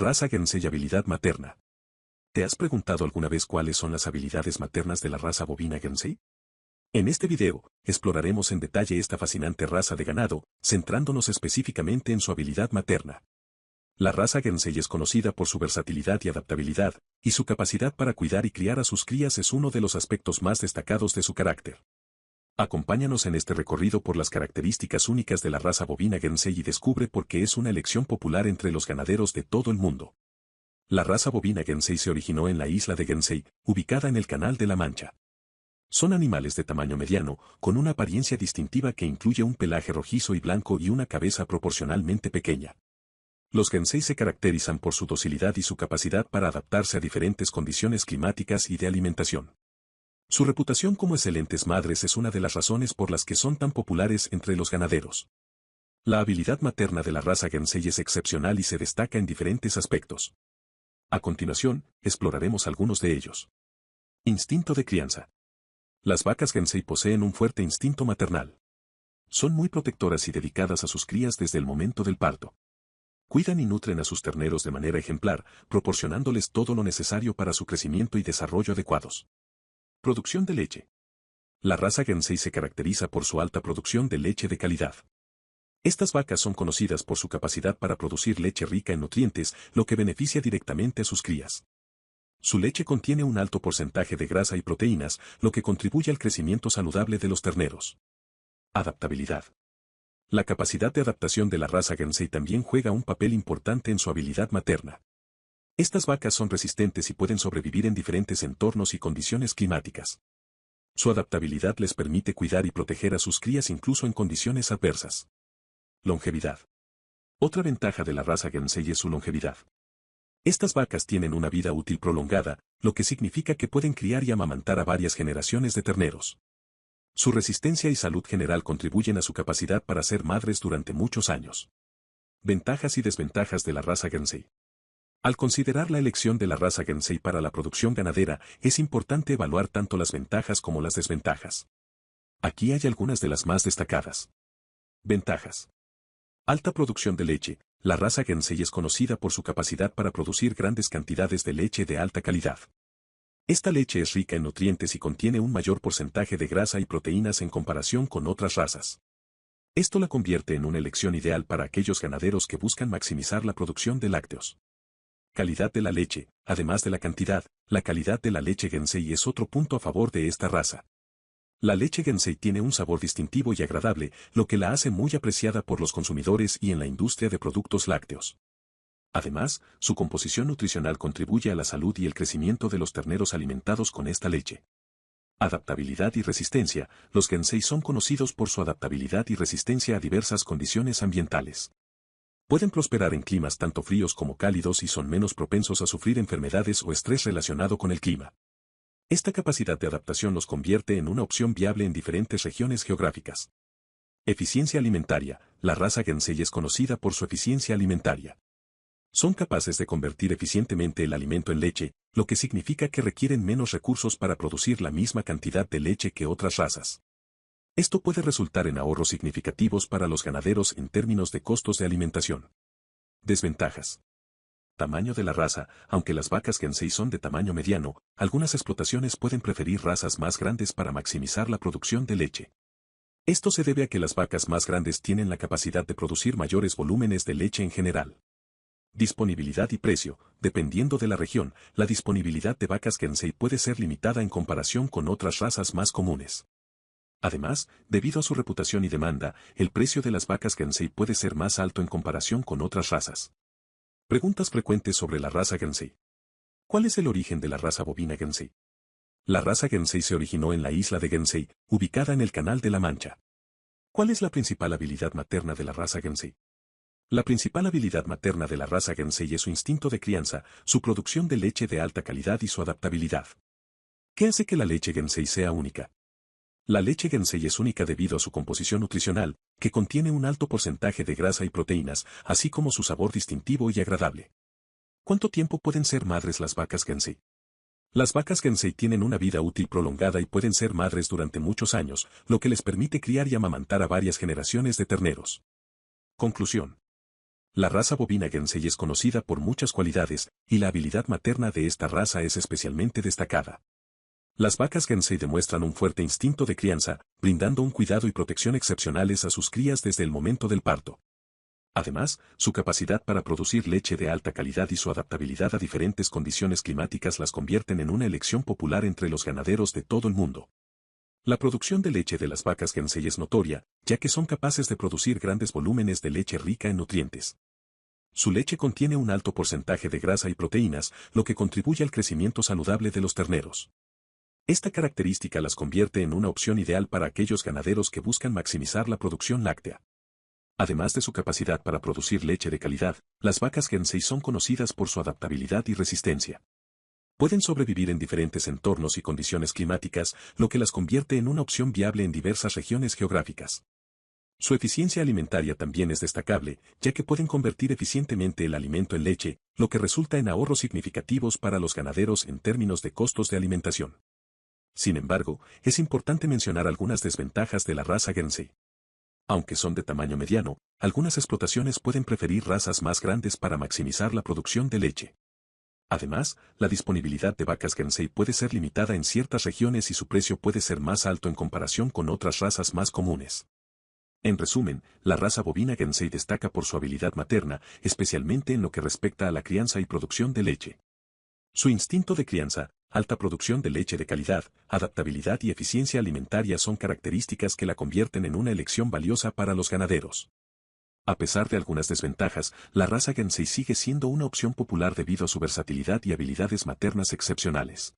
Raza Guernsey. Habilidad materna. ¿Te has preguntado alguna vez cuáles son las habilidades maternas de la raza bovina Guernsey? En este video, exploraremos en detalle esta fascinante raza de ganado, centrándonos específicamente en su habilidad materna. La raza Guernsey es conocida por su versatilidad y adaptabilidad, y su capacidad para cuidar y criar a sus crías es uno de los aspectos más destacados de su carácter. Acompáñanos en este recorrido por las características únicas de la raza bovina Guernsey y descubre por qué es una elección popular entre los ganaderos de todo el mundo. La raza bovina Guernsey se originó en la isla de Guernsey, ubicada en el Canal de la Mancha. Son animales de tamaño mediano, con una apariencia distintiva que incluye un pelaje rojizo y blanco y una cabeza proporcionalmente pequeña. Los Guernsey se caracterizan por su docilidad y su capacidad para adaptarse a diferentes condiciones climáticas y de alimentación. Su reputación como excelentes madres es una de las razones por las que son tan populares entre los ganaderos. La habilidad materna de la raza Guernsey es excepcional y se destaca en diferentes aspectos. A continuación, exploraremos algunos de ellos. Instinto de crianza. Las vacas Guernsey poseen un fuerte instinto maternal. Son muy protectoras y dedicadas a sus crías desde el momento del parto. Cuidan y nutren a sus terneros de manera ejemplar, proporcionándoles todo lo necesario para su crecimiento y desarrollo adecuados. Producción de leche. La raza Guernsey se caracteriza por su alta producción de leche de calidad. Estas vacas son conocidas por su capacidad para producir leche rica en nutrientes, lo que beneficia directamente a sus crías. Su leche contiene un alto porcentaje de grasa y proteínas, lo que contribuye al crecimiento saludable de los terneros. Adaptabilidad. La capacidad de adaptación de la raza Guernsey también juega un papel importante en su habilidad materna. Estas vacas son resistentes y pueden sobrevivir en diferentes entornos y condiciones climáticas. Su adaptabilidad les permite cuidar y proteger a sus crías incluso en condiciones adversas. Longevidad. Otra ventaja de la raza Guernsey es su longevidad. Estas vacas tienen una vida útil prolongada, lo que significa que pueden criar y amamantar a varias generaciones de terneros. Su resistencia y salud general contribuyen a su capacidad para ser madres durante muchos años. Ventajas y desventajas de la raza Guernsey. Al considerar la elección de la raza Guernsey para la producción ganadera, es importante evaluar tanto las ventajas como las desventajas. Aquí hay algunas de las más destacadas. Ventajas. Alta producción de leche. La raza Guernsey es conocida por su capacidad para producir grandes cantidades de leche de alta calidad. Esta leche es rica en nutrientes y contiene un mayor porcentaje de grasa y proteínas en comparación con otras razas. Esto la convierte en una elección ideal para aquellos ganaderos que buscan maximizar la producción de lácteos. Calidad de la leche. Además de la calidad de la leche Guernsey es otro punto a favor de esta raza. La leche Guernsey tiene un sabor distintivo y agradable, lo que la hace muy apreciada por los consumidores y en la industria de productos lácteos. Además, su composición nutricional contribuye a la salud y el crecimiento de los terneros alimentados con esta leche. Adaptabilidad y resistencia. Los Guernsey son conocidos por su adaptabilidad y resistencia a diversas condiciones ambientales. Pueden prosperar en climas tanto fríos como cálidos y son menos propensos a sufrir enfermedades o estrés relacionado con el clima. Esta capacidad de adaptación los convierte en una opción viable en diferentes regiones geográficas. Eficiencia alimentaria. La raza Guernsey es conocida por su eficiencia alimentaria. Son capaces de convertir eficientemente el alimento en leche, lo que significa que requieren menos recursos para producir la misma cantidad de leche que otras razas. Esto puede resultar en ahorros significativos para los ganaderos en términos de costos de alimentación. Desventajas. Tamaño de la raza. Aunque las vacas Guernsey son de tamaño mediano, algunas explotaciones pueden preferir razas más grandes para maximizar la producción de leche. Esto se debe a que las vacas más grandes tienen la capacidad de producir mayores volúmenes de leche en general. Disponibilidad y precio. Dependiendo de la región, la disponibilidad de vacas Guernsey puede ser limitada en comparación con otras razas más comunes. Además, debido a su reputación y demanda, el precio de las vacas Guernsey puede ser más alto en comparación con otras razas. Preguntas frecuentes sobre la raza Guernsey. ¿Cuál es el origen de la raza bovina Guernsey? La raza Guernsey se originó en la isla de Guernsey, ubicada en el Canal de la Mancha. ¿Cuál es la principal habilidad materna de la raza Guernsey? La principal habilidad materna de la raza Guernsey es su instinto de crianza, su producción de leche de alta calidad y su adaptabilidad. ¿Qué hace que la leche Guernsey sea única? La leche Guernsey es única debido a su composición nutricional, que contiene un alto porcentaje de grasa y proteínas, así como su sabor distintivo y agradable. ¿Cuánto tiempo pueden ser madres las vacas Guernsey? Las vacas Guernsey tienen una vida útil prolongada y pueden ser madres durante muchos años, lo que les permite criar y amamantar a varias generaciones de terneros. Conclusión. La raza bovina Guernsey es conocida por muchas cualidades, y la habilidad materna de esta raza es especialmente destacada. Las vacas Guernsey demuestran un fuerte instinto de crianza, brindando un cuidado y protección excepcionales a sus crías desde el momento del parto. Además, su capacidad para producir leche de alta calidad y su adaptabilidad a diferentes condiciones climáticas las convierten en una elección popular entre los ganaderos de todo el mundo. La producción de leche de las vacas Guernsey es notoria, ya que son capaces de producir grandes volúmenes de leche rica en nutrientes. Su leche contiene un alto porcentaje de grasa y proteínas, lo que contribuye al crecimiento saludable de los terneros. Esta característica las convierte en una opción ideal para aquellos ganaderos que buscan maximizar la producción láctea. Además de su capacidad para producir leche de calidad, las vacas Guernsey son conocidas por su adaptabilidad y resistencia. Pueden sobrevivir en diferentes entornos y condiciones climáticas, lo que las convierte en una opción viable en diversas regiones geográficas. Su eficiencia alimentaria también es destacable, ya que pueden convertir eficientemente el alimento en leche, lo que resulta en ahorros significativos para los ganaderos en términos de costos de alimentación. Sin embargo, es importante mencionar algunas desventajas de la raza Guernsey. Aunque son de tamaño mediano, algunas explotaciones pueden preferir razas más grandes para maximizar la producción de leche. Además, la disponibilidad de vacas Guernsey puede ser limitada en ciertas regiones y su precio puede ser más alto en comparación con otras razas más comunes. En resumen, la raza bovina Guernsey destaca por su habilidad materna, especialmente en lo que respecta a la crianza y producción de leche. Su instinto de crianza, alta producción de leche de calidad, adaptabilidad y eficiencia alimentaria son características que la convierten en una elección valiosa para los ganaderos. A pesar de algunas desventajas, la raza Guernsey sigue siendo una opción popular debido a su versatilidad y habilidades maternas excepcionales.